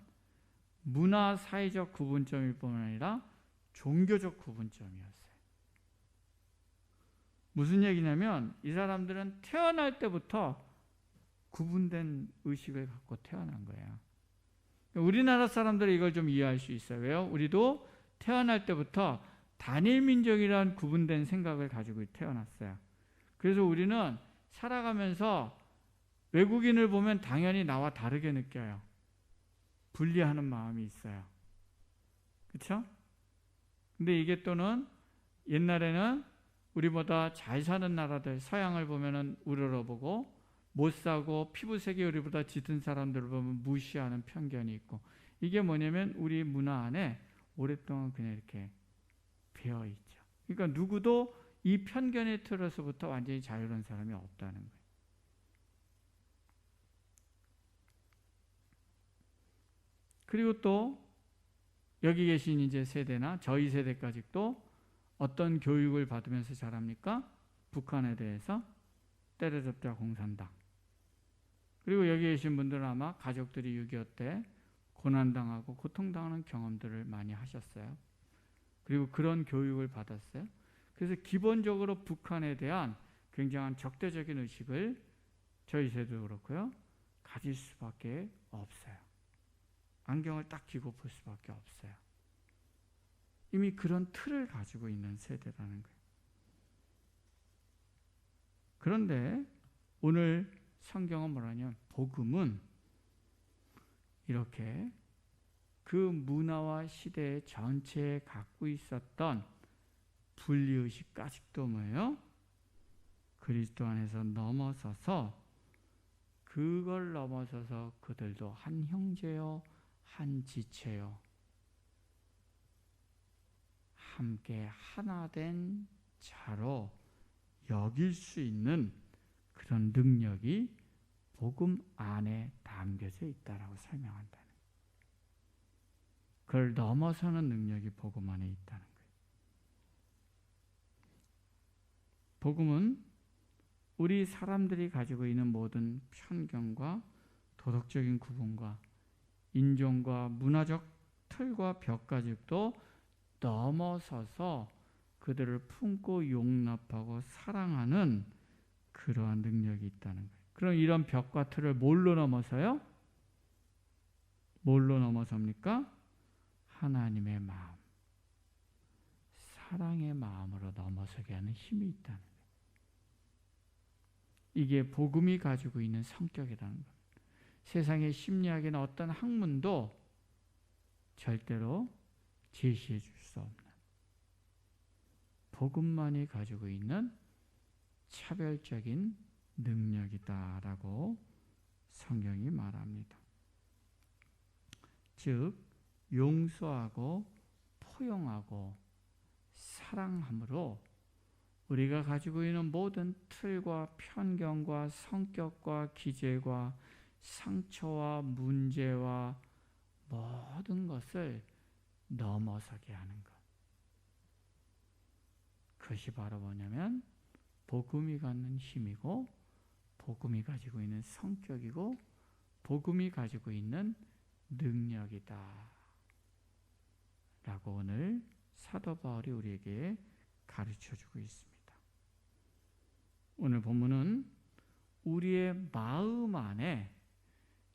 문화 사회적 구분점일 뿐만 아니라 종교적 구분점이었어요. 무슨 얘기냐면 이 사람들은 태어날 때부터 구분된 의식을 갖고 태어난 거예요. 우리나라 사람들은 이걸 좀 이해할 수 있어요. 왜요? 우리도 태어날 때부터 단일 민족이라는 구분된 생각을 가지고 태어났어요. 그래서 우리는 살아가면서 외국인을 보면 당연히 나와 다르게 느껴요. 분리하는 마음이 있어요. 그렇죠? 근데 이게 또는 옛날에는 우리보다 잘 사는 나라들, 서양을 보면은 우러러보고 못 사고 피부색이 우리보다 짙은 사람들을 보면 무시하는 편견이 있고, 이게 뭐냐면 우리 문화 안에 오랫동안 그냥 이렇게 배어 있죠. 그러니까 누구도 이 편견의 틀에서부터 완전히 자유로운 사람이 없다는 거예요. 그리고 또 여기 계신 이제 세대나 저희 세대까지 또 어떤 교육을 받으면서 자랍니까? 북한에 대해서 때려잡자 공산당. 그리고 여기 계신 분들은 아마 가족들이 6.25 때 고난당하고 고통당하는 경험들을 많이 하셨어요. 그리고 그런 교육을 받았어요. 그래서 기본적으로 북한에 대한 굉장한 적대적인 의식을 저희 세대도 그렇고요, 가질 수밖에 없어요. 안경을 딱 끼고 볼 수밖에 없어요. 이미 그런 틀을 가지고 있는 세대라는 거예요. 그런데 오늘 성경은 뭐라냐면 복음은 이렇게 그 문화와 시대 전체에 갖고 있었던 분리의식 아직도 뭐예요? 그리스도 안에서 넘어서서 그걸 넘어서서 그들도 한 형제요 한 지체요 함께 하나 된 자로 여길 수 있는 그런 능력이 복음 안에 담겨져 있다라고 설명한다는 거예요. 그걸 넘어서는 능력이 복음 안에 있다는 거예요. 복음은 우리 사람들이 가지고 있는 모든 편견과 도덕적인 구분과 인종과 문화적 틀과 벽가죽도 넘어서서 그들을 품고 용납하고 사랑하는 그러한 능력이 있다는 거예요. 그럼 이런 벽과 틀을 뭘로 넘어서요? 뭘로 넘어섭니까? 하나님의 마음, 사랑의 마음으로 넘어서게 하는 힘이 있다는 거예요. 이게 복음이 가지고 있는 성격이라는 겁니다. 세상의 심리학이나 어떤 학문도 절대로 제시해 줄 수 없는 복음만이 가지고 있는 차별적인 능력이다라고 성경이 말합니다. 즉 용서하고 포용하고 사랑함으로 우리가 가지고 있는 모든 틀과 편견과 성격과 기제과 상처와 문제와 모든 것을 넘어서게 하는 것. 그것이 바로 뭐냐면 복음이 갖는 힘이고 복음이 가지고 있는 성격이고 복음이 가지고 있는 능력이다 라고 오늘 사도 바울이 우리에게 가르쳐주고 있습니다. 오늘 본문은 우리의 마음 안에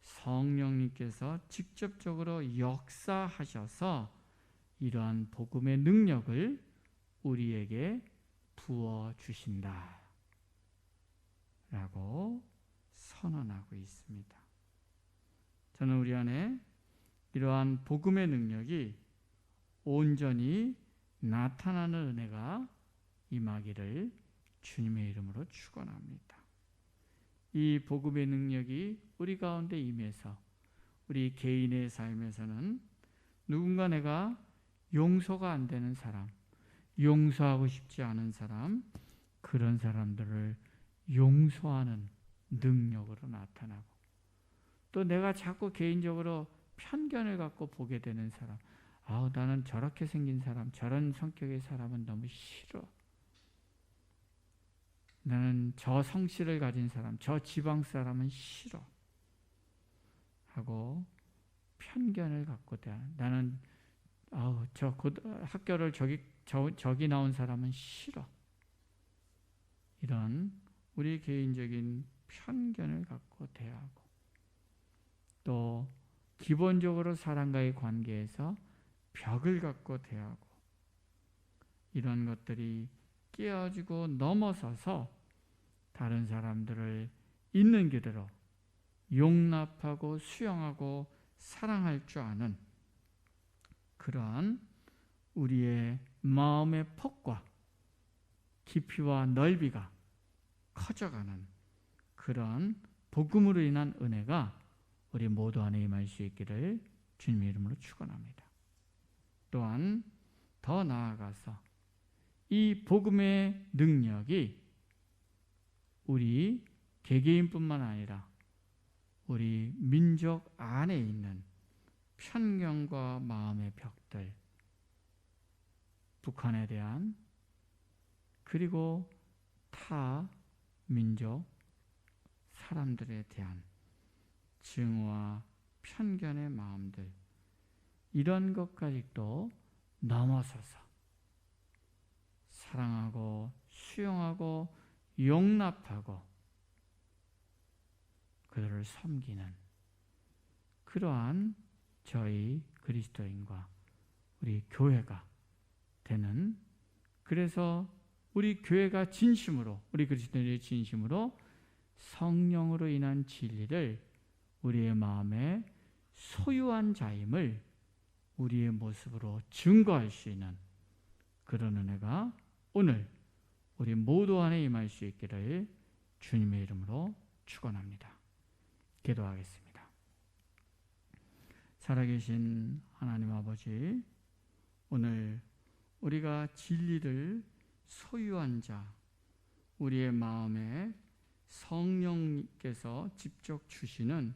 성령님께서 직접적으로 역사하셔서 이러한 복음의 능력을 우리에게 부어주신다 라고 선언하고 있습니다. 저는 우리 안에 이러한 복음의 능력이 온전히 나타나는 은혜가 임하기를 주님의 이름으로 축원합니다. 이 복음의 능력이 우리 가운데 임해서 우리 개인의 삶에서는 누군가 내가 용서가 안 되는 사람, 용서하고 싶지 않은 사람, 그런 사람들을 용서하는 능력으로 나타나고, 또 내가 자꾸 개인적으로 편견을 갖고 보게 되는 사람, 나는 저렇게 생긴 사람, 저런 성격의 사람은 너무 싫어. 나는 저 성씨를 가진 사람, 저 지방 사람은 싫어. 하고 편견을 갖고 나는 저 학교를 저기 나온 사람은 싫어. 이런 우리 개인적인 편견을 갖고 대하고, 또 기본적으로 사람과의 관계에서 벽을 갖고 대하고, 이런 것들이 깨어지고 넘어서서 다른 사람들을 있는 그대로 용납하고 수용하고 사랑할 줄 아는 그러한 우리의 마음의 폭과 깊이와 넓이가 커져가는 그런 복음으로 인한 은혜가 우리 모두 안에 임할 수 있기를 주님의 이름으로 축원합니다. 또한 더 나아가서 이 복음의 능력이 우리 개개인뿐만 아니라 우리 민족 안에 있는 편견과 마음의 벽들, 북한에 대한, 그리고 타 민족 사람들에 대한 증오와 편견의 마음들, 이런 것까지도 넘어서서 사랑하고 수용하고 용납하고 그들을 섬기는 그러한 저희 그리스도인과 우리 교회가 되는, 그래서 우리 교회가 진심으로, 우리 그리스도인의 진심으로 성령으로 인한 진리를 우리의 마음에 소유한 자임을 우리의 모습으로 증거할 수 있는 그런 은혜가 오늘 우리 모두 안에 임할 수 있기를 주님의 이름으로 축원합니다. 기도하겠습니다. 살아계신 하나님 아버지, 오늘 우리가 진리를 소유한 자, 우리의 마음에 성령께서 직접 주시는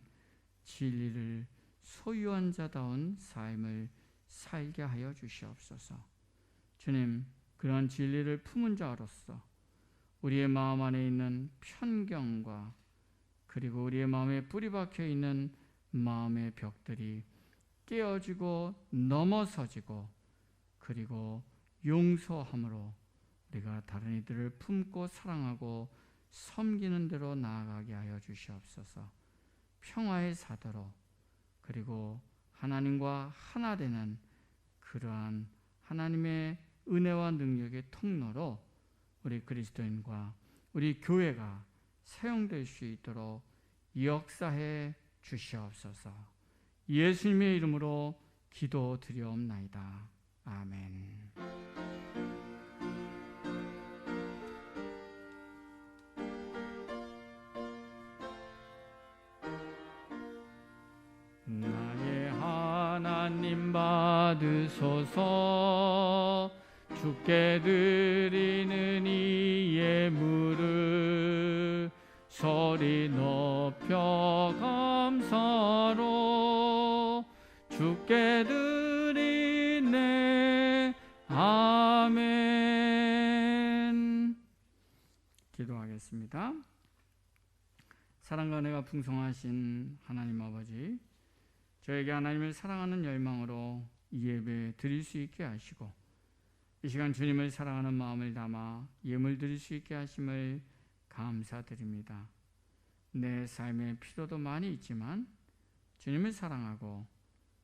진리를 소유한 자다운 삶을 살게 하여 주시옵소서. 주님, 그러한 진리를 품은 자로서 우리의 마음 안에 있는 편견과 그리고 우리의 마음에 뿌리 박혀 있는 마음의 벽들이 깨어지고 넘어서지고, 그리고 용서함으로 우리가 다른 이들을 품고 사랑하고 섬기는 대로 나아가게 하여 주시옵소서. 평화의 사도로, 그리고 하나님과 하나 되는 그러한 하나님의 은혜와 능력의 통로로 우리 그리스도인과 우리 교회가 사용될 수 있도록 역사해 주시옵소서. 예수님의 이름으로 기도드리옵나이다. 아멘. 나의 하나님 받으소서. 주께 드리는 이 예물을 소리 높여 감사로 주께 드리네. 아멘. 기도하겠습니다. 사랑과 은혜가 풍성하신 하나님 아버지, 저에게 하나님을 사랑하는 열망으로 이 예배 드릴 수 있게 하시고 이 시간 주님을 사랑하는 마음을 담아 예물 드릴 수 있게 하심을 감사드립니다. 내 삶에 필요도 많이 있지만 주님을 사랑하고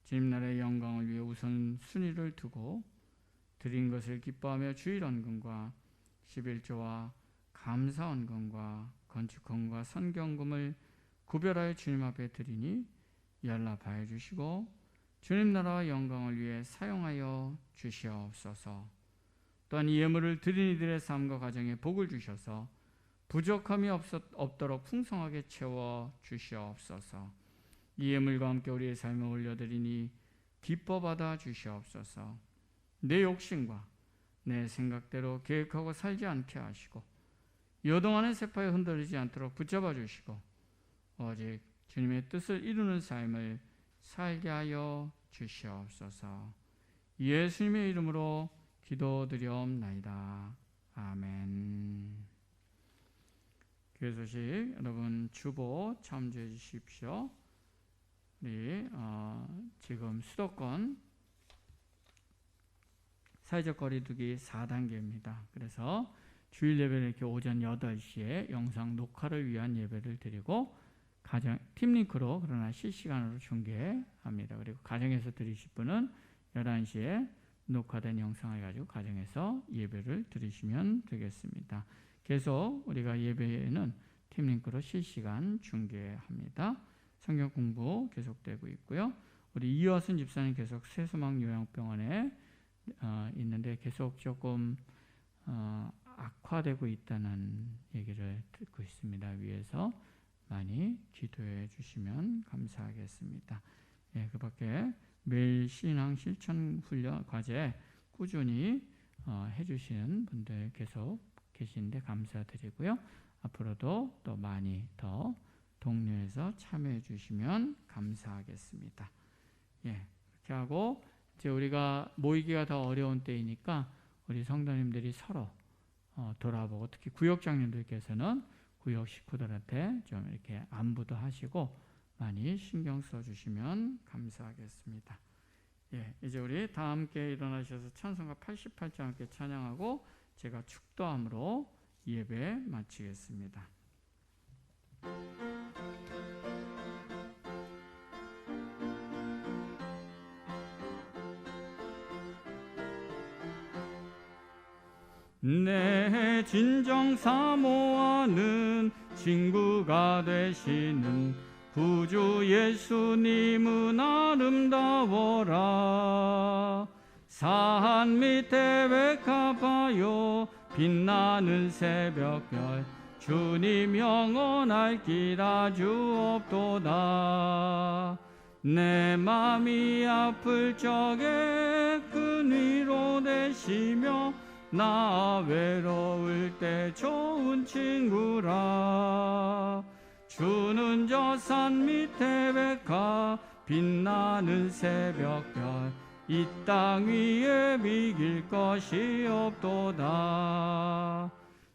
주님 나라의 영광을 위해 우선 순위를 두고 드린 것을 기뻐하며 주일 헌금과 11조와 감사 헌금과 건축 헌금과 선경금을 구별하여 주님 앞에 드리니 연락하여 주시고 주님 나라와 영광을 위해 사용하여 주시옵소서. 또한 이 예물을 드린 이들의 삶과 가정에 복을 주셔서 부족함이 없도록 풍성하게 채워 주시옵소서. 이 예물과 함께 우리의 삶을 올려드리니 기뻐 받아 주시옵소서. 내 욕심과 내 생각대로 계획하고 살지 않게 하시고 여동안의 세파에 흔들리지 않도록 붙잡아 주시고 오직 주님의 뜻을 이루는 삶을 살게 하여 주시옵소서. 예수님의 이름으로 기도드리옵나이다. 아멘. 교회 소식 여러분 주보 참조해 주십시오. 우리 지금 수도권 사회적 거리두기 4단계입니다. 그래서 주일 예배를 이렇게 오전 8시에 영상 녹화를 위한 예배를 드리고 팀링크로 그러나 실시간으로 중계합니다. 그리고 가정에서 드리실 분은 11시에 녹화된 영상을 가지고 가정에서 예배를 드리시면 되겠습니다. 계속 우리가 예배에는 팀링크로 실시간 중계합니다. 성경 공부 계속되고 있고요. 우리 이화순 집사님 계속 세수막 요양병원에 있는데 계속 조금 악화되고 있다는 얘기를 듣고 있습니다. 위에서 많이 기도해 주시면 감사하겠습니다. 예, 그 밖에 매일 신앙 실천 훈련 과제 꾸준히 해주시는 분들 계속 계시는데 감사드리고요. 앞으로도 또 많이 더 동료에서 참여해 주시면 감사하겠습니다. 예, 그렇게 하고 이제 우리가 모이기가 더 어려운 때이니까 우리 성도님들이 서로 돌아보고 특히 구역장님들께서는 구역 식구들한테 좀 이렇게 안부도 하시고 많이 신경 써주시면 감사하겠습니다. 예, 이제 우리 다 함께 일어나셔서 찬송가 88장 함께 찬양하고 제가 축도함으로 예배 마치겠습니다. 내 진정 사모하는 친구가 되시는 구주 예수님은 아름다워라. 산 밑에 백합하여 빛나는 새벽별 주님 영원할 기다 주옵도다. 내 맘이 아플 적에 그 위로 되시며 나 외로울 때 좋은 친구라. 주는 저 산 밑에 백합 빛나는 새벽별 이 땅 위에 비길 것이 없도다.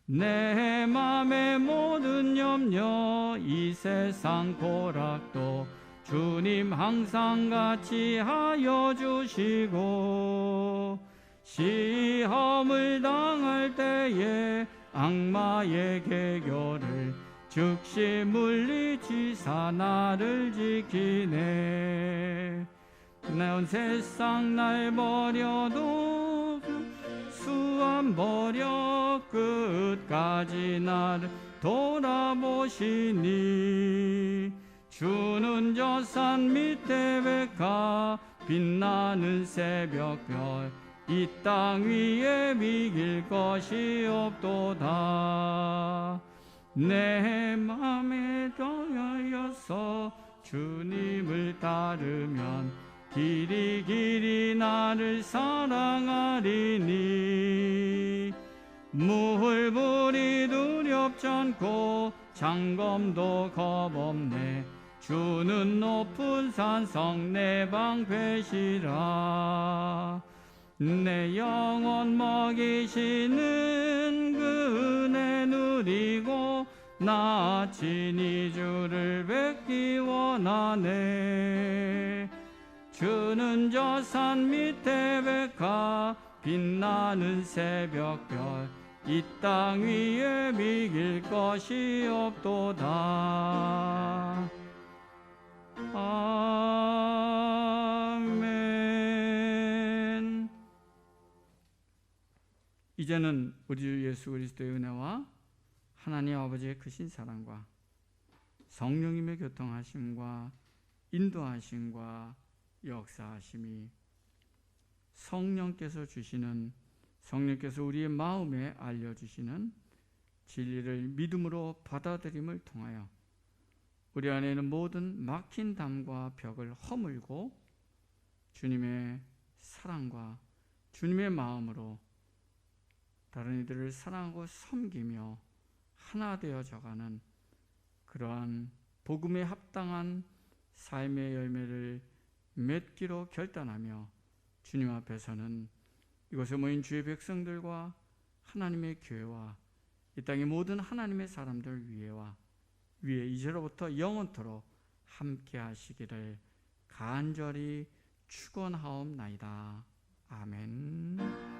내 맘의 모든 염려 이 세상 고락도 주님 항상 같이 하여 주시고 시험을 당할 때에 악마의 계교를 즉시 물리치사 나를 지키네. 내 세상 날 버려도 수 안 버려 끝까지 나를 돌아보시니 주는 저 산 밑에 백합 빛나는 새벽별 이 땅 위에 비길 것이 없도다. 내 맘에 더하여서 주님을 따르면 길이 길이 나를 사랑하리니 무물불이 두렵지 않고 장검도 겁없네 주는 높은 산성 내 방패시라 내 영혼 먹이시는 그 은혜 누리고 나 친히 주를 뵙기 원하네 주는 저 산 밑에 백화 빛나는 새벽별 이 땅 위에 비길 것이 없도다 아멘. 이제는 우리 주 예수 그리스도의 은혜와 하나님 아버지의 크신 사랑과 성령님의 교통하심과 인도하심과 역사하심이 성령께서 우리의 마음에 알려주시는 진리를 믿음으로 받아들임을 통하여 우리 안에 있는 모든 막힌 담과 벽을 허물고 주님의 사랑과 주님의 마음으로 다른 이들을 사랑하고 섬기며 하나 되어져가는 그러한 복음에 합당한 삶의 열매를 맺기로 결단하며 주님 앞에서는 이곳에 모인 주의 백성들과 하나님의 교회와 이 땅의 모든 하나님의 사람들 위에 이제로부터 영원토록 함께 하시기를 간절히 축원하옵나이다. 아멘.